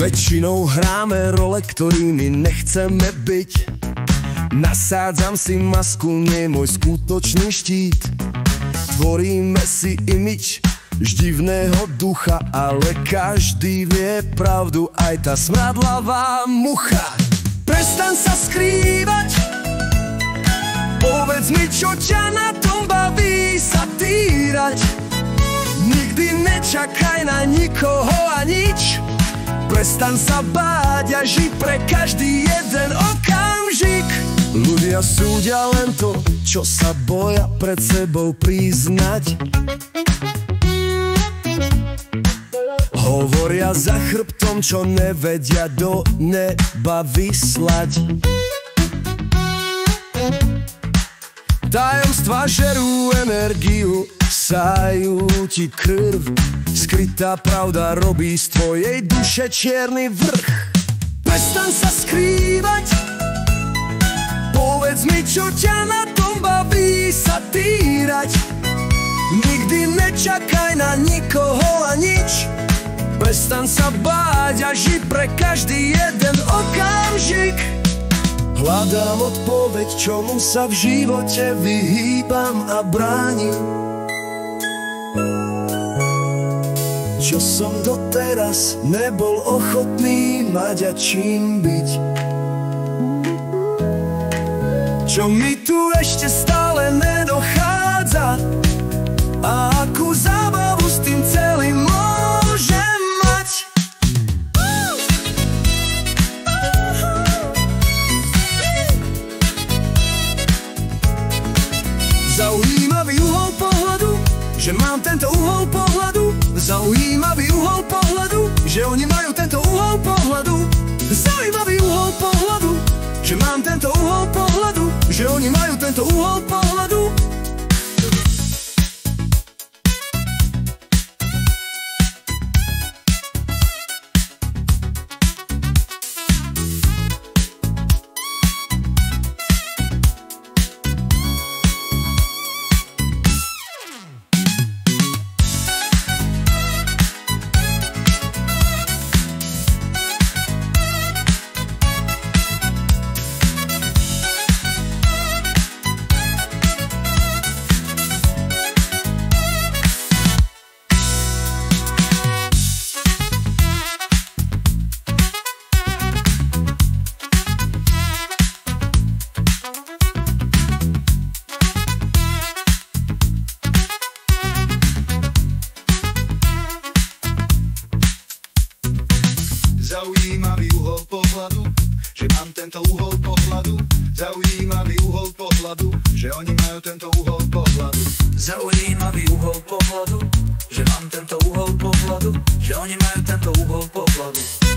Väčšinou hráme role, ktorými nechceme byť. Nasádzam si masku, nie môj skutočný štít. Tvoríme si imič ždivného ducha, ale každý vie pravdu, aj tá smradlavá mucha. Prestaň sa skrývať, povedz mi, čo ťa na tom baví sa týrať. Nikdy nečakaj na nikoho a nič. Prestaň sa báť a ži pre každý jeden okamžik. Ľudia súdia len to, čo sa boja pred sebou priznať. Hovoria za chrbtom, čo nevedia do neba vyslať. Tajomstvá žerú energiu, sajú ti krv. Skrytá pravda robí z tvojej duše čierny vrch. Prestaň sa skrývať, povedz mi, čo ťa na tom baví sa týrať. Nikdy nečakaj na nikoho a nič. Prestaň sa báť a ži pre každý jeden okamžik. Hľadám odpoveď, čomu sa v živote vyhýbam a bránim. Čo som doteraz nebol ochotný mať a čím byť. Čo mi tu ešte stále nedochádza a akú zábavu s tým celým môžem mať. Zaujímavý uhol pohľadu, že mám tento uhol pohľadu. Zaujímavý uhol pohľadu, že oni majú tento uhol pohľadu. Zaujímavý uhol pohľadu, že mám tento uhol pohľadu, že oni majú tento uhol pohľadu. Zaujímavý uhol pohľadu, že mám tento uhol pohľadu. Zaujímavý uhol pohľadu, že oni majú tento uhol pohľadu. Zaujímavý uhol pohľadu, že mám tento uhol pohľadu, že oni majú tento uhol pohľadu.